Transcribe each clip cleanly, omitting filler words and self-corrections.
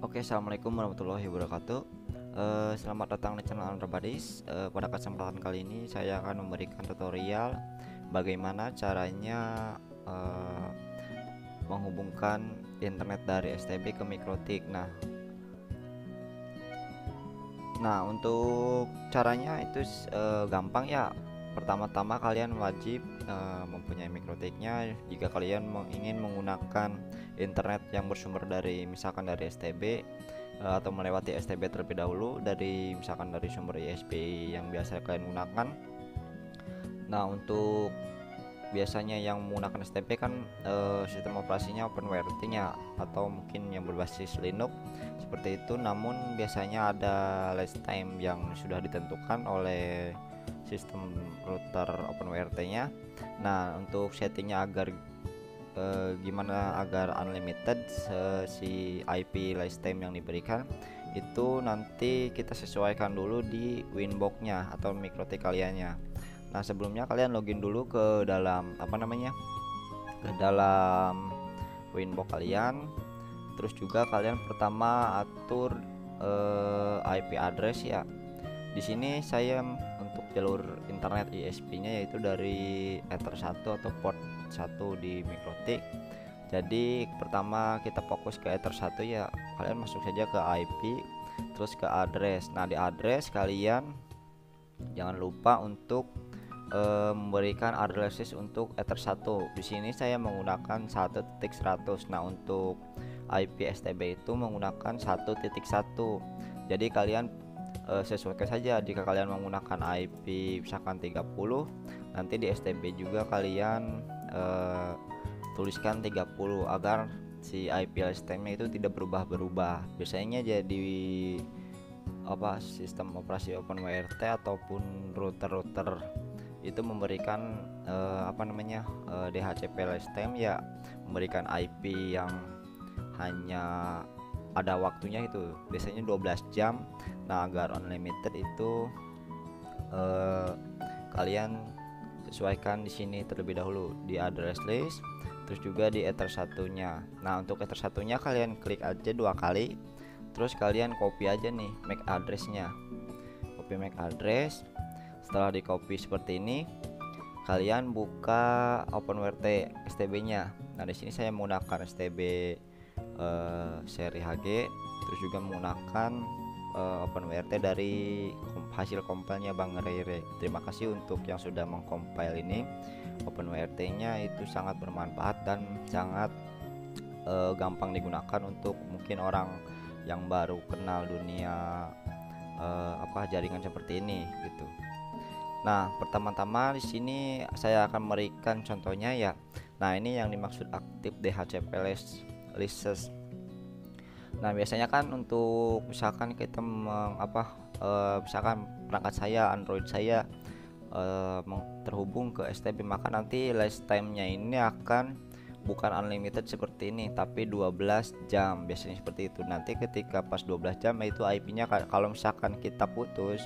Oke, assalamualaikum warahmatullahi wabarakatuh. Selamat datang di channel Antrobadis. Pada kesempatan kali ini saya akan memberikan tutorial bagaimana caranya eh, menghubungkan internet dari STB ke Mikrotik. Nah, untuk caranya itu gampang ya. Pertama-tama kalian wajib mempunyai Mikrotiknya. Jika kalian ingin menggunakan internet yang bersumber dari misalkan dari STB atau melewati STB terlebih dahulu dari misalkan dari sumber ISP yang biasa kalian gunakan. Nah, untuk biasanya yang menggunakan STB kan sistem operasinya OpenWRT-nya atau mungkin yang berbasis Linux seperti itu, namun biasanya ada last time yang sudah ditentukan oleh sistem router OpenWRT-nya. Nah, untuk settingnya agar gimana agar unlimited si IP last time yang diberikan itu nanti kita sesuaikan dulu di Winbox-nya atau Mikrotik kaliannya. Nah, sebelumnya kalian login dulu ke dalam ke dalam Winbox kalian. Terus juga kalian pertama atur IP address ya. Di sini saya untuk jalur internet ISP-nya yaitu dari Ether 1 atau port 1 di Mikrotik. Jadi pertama kita fokus ke Ether 1 ya. Kalian masuk saja ke IP terus ke address. Nah, di address kalian jangan lupa untuk memberikan addresses untuk Ether 1. Di sini saya menggunakan 1.100. Nah, untuk IP STB itu menggunakan 1.1. Jadi kalian sesuaikan saja. Jika kalian menggunakan IP misalkan 30, nanti di STB juga kalian tuliskan 30 agar si IP sistemnya itu tidak berubah-berubah. Biasanya jadi sistem operasi OpenWRT ataupun router-router itu memberikan DHCP last time ya, memberikan IP yang hanya ada waktunya itu biasanya 12 jam. Nah, agar unlimited itu kalian sesuaikan di sini terlebih dahulu di address list, terus juga di Ether satunya. Nah, untuk Ether satunya kalian klik aja 2 kali, terus kalian copy aja nih MAC addressnya, copy MAC address. Setelah di copy seperti ini, kalian buka OpenWRT STB-nya. Nah, di sini saya menggunakan STB seri HG, terus juga menggunakan OpenWRT dari hasil compile-nya Bang Rere. Terima kasih untuk yang sudah mengcompile ini. OpenWRT-nya itu sangat bermanfaat dan sangat gampang digunakan untuk mungkin orang yang baru kenal dunia jaringan seperti ini gitu. Nah, pertama-tama di sini saya akan memberikan contohnya ya. Nah, ini yang dimaksud aktif DHCP list. Nah, biasanya kan untuk misalkan kita misalkan perangkat saya Android saya terhubung ke STB, maka nanti last time-nya ini akan bukan unlimited seperti ini tapi 12 jam biasanya seperti itu. Nanti ketika pas 12 jam itu IP-nya kalau misalkan kita putus,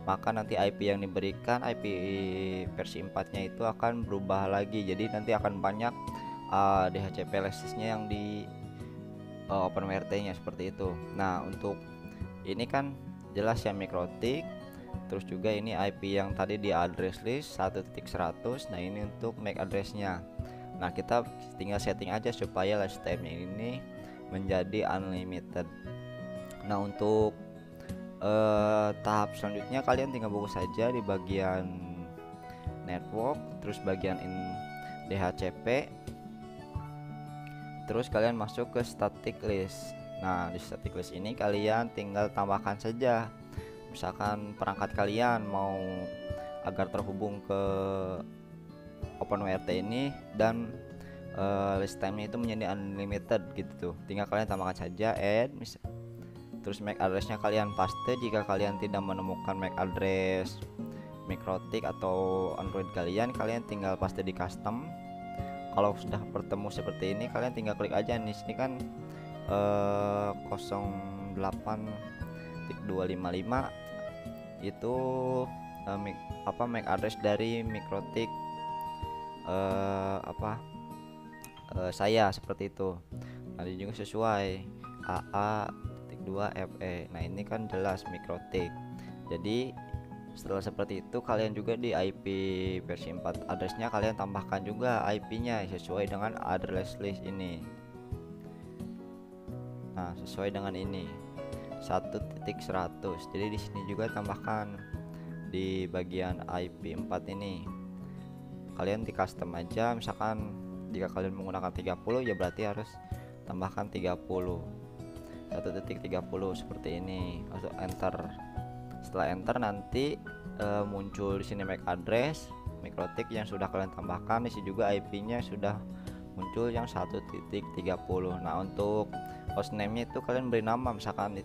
maka nanti IP yang diberikan IP versi 4-nya itu akan berubah lagi. Jadi nanti akan banyak DHCP listnya yang di OpenWRT-nya seperti itu. Nah, untuk ini kan jelas ya Mikrotik. Terus juga ini IP yang tadi di address list 1.100. Nah, ini untuk MAC addressnya. Nah, kita tinggal setting aja supaya lifetime ini menjadi unlimited. Nah, untuk tahap selanjutnya kalian tinggal buka saja di bagian network, terus bagian DHCP, terus kalian masuk ke static list. Nah, di static list ini kalian tinggal tambahkan saja misalkan perangkat kalian mau agar terhubung ke OpenWRT ini dan list time-nya itu menjadi unlimited gitu tuh. Tinggal kalian tambahkan saja add terus MAC address-nya kalian paste. Jika kalian tidak menemukan MAC address Mikrotik atau Android kalian tinggal paste di custom. Kalau sudah bertemu seperti ini, kalian tinggal klik aja nih. Sini kan 08.255 itu MAC address dari Mikrotik saya seperti itu. Nanti juga sesuai AA 2FE. Nah ini kan jelas mikrotik. Jadi setelah seperti itu kalian juga di IP versi 4 addressnya kalian tambahkan juga IP-nya sesuai dengan address list ini. Nah sesuai dengan ini 1.100. Jadi di sini juga tambahkan di bagian IP 4 ini kalian di custom aja, misalkan jika kalian menggunakan 30 ya berarti harus tambahkan 30 1.30 seperti ini, lalu enter. Setelah enter nanti muncul di sini MAC address mikrotik yang sudah kalian tambahkan. Di sini juga IP-nya sudah muncul yang 1.30. Nah untuk hostname-nya itu kalian beri nama, misalkan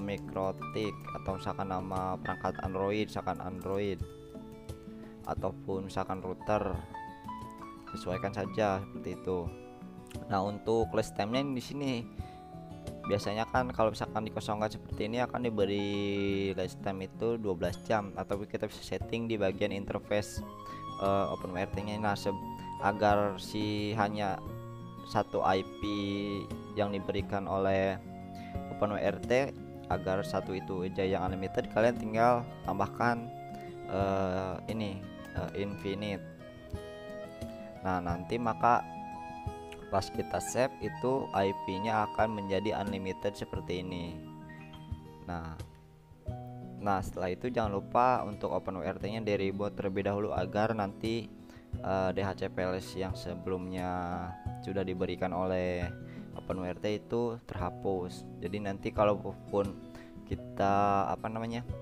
mikrotik, atau misalkan nama perangkat Android, misalkan Android, ataupun misalkan router, sesuaikan saja seperti itu. Nah untuk list time-nya di sini biasanya kan kalau misalkan dikosongkan seperti ini akan diberi list time itu 12 jam, atau kita bisa setting di bagian interface OpenWRT-nya. Nah agar si hanya satu IP yang diberikan oleh OpenWRT, agar satu itu aja yang unlimited, kalian tinggal tambahkan ini infinite. Nah nanti maka pas kita save itu IP-nya akan menjadi unlimited seperti ini. Nah setelah itu jangan lupa untuk OpenWRT-nya di reboot terlebih dahulu agar nanti DHCPLS yang sebelumnya sudah diberikan oleh OpenWRT itu terhapus. Jadi nanti kalaupun kita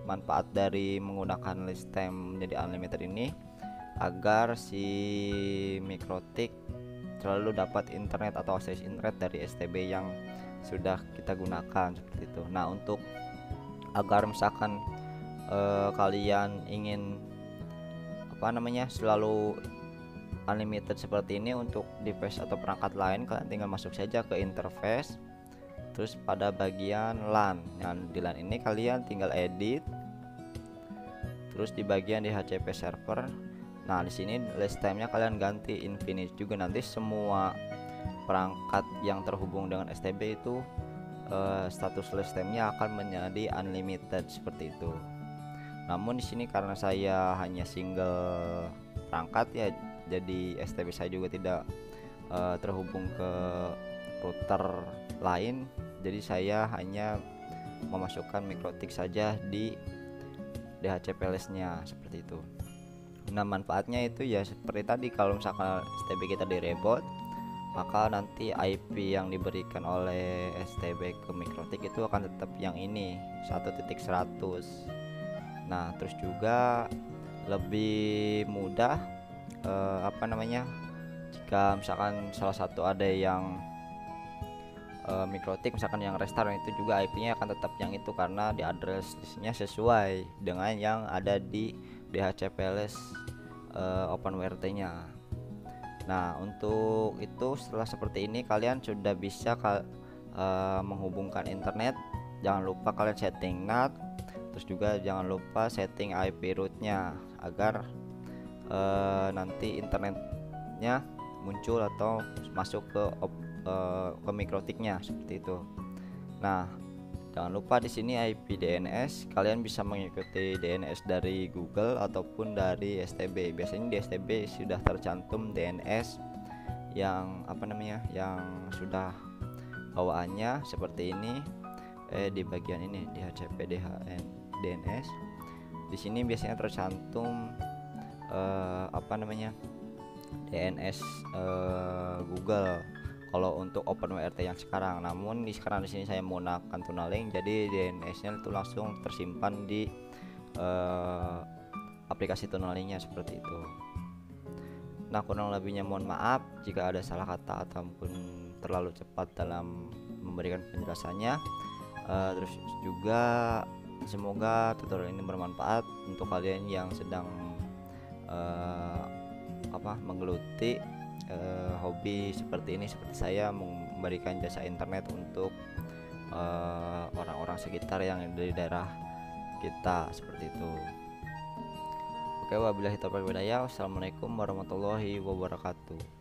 manfaat dari menggunakan list time menjadi unlimited ini, agar si mikrotik selalu dapat internet atau akses internet dari STB yang sudah kita gunakan seperti itu. Nah untuk agar misalkan kalian ingin selalu unlimited seperti ini untuk device atau perangkat lain, kalian tinggal masuk saja ke interface, terus pada bagian LAN. Nah di LAN ini kalian tinggal edit, terus di bagian DHCP server. Nah di sini list time-nya kalian ganti infinite juga, nanti semua perangkat yang terhubung dengan STB itu status list time-nya akan menjadi unlimited seperti itu. Namun di sini karena saya hanya single perangkat ya, jadi STB saya juga tidak terhubung ke router lain, jadi saya hanya memasukkan mikrotik saja di DHCP-nya seperti itu. Nah manfaatnya itu ya seperti tadi, kalau misalkan STB kita di reboot, maka nanti IP yang diberikan oleh STB ke mikrotik itu akan tetap yang ini 1.100. Nah terus juga lebih mudah jika misalkan salah satu ada yang mikrotik misalkan yang restart, itu juga IP-nya akan tetap yang itu karena di address-nya sesuai dengan yang ada di DHCPLS OpenWRT-nya. Nah untuk itu setelah seperti ini kalian sudah bisa menghubungkan internet. Jangan lupa kalian setting NAT, terus juga jangan lupa setting IP root-nya agar nanti internetnya muncul atau masuk ke mikrotiknya seperti itu. Nah jangan lupa di sini IP DNS, kalian bisa mengikuti DNS dari Google ataupun dari STB. Biasanya di STB sudah tercantum DNS yang yang sudah bawaannya seperti ini. Di bagian ini DHCP DNS. Di sini biasanya tercantum DNS Google kalau untuk OpenWRT yang sekarang. Namun sekarang di sini saya menggunakan Tunneling, jadi DNS-nya itu langsung tersimpan di aplikasi Tunnelingnya seperti itu. Nah kurang lebihnya mohon maaf jika ada salah kata ataupun terlalu cepat dalam memberikan penjelasannya. Terus juga semoga tutorial ini bermanfaat untuk kalian yang sedang menggeluti hobi seperti ini, seperti saya memberikan jasa internet untuk orang-orang sekitar yang dari daerah kita seperti itu. Oke, wabillahi taufiq wal hidayah. Wassalamualaikum warahmatullahi wabarakatuh.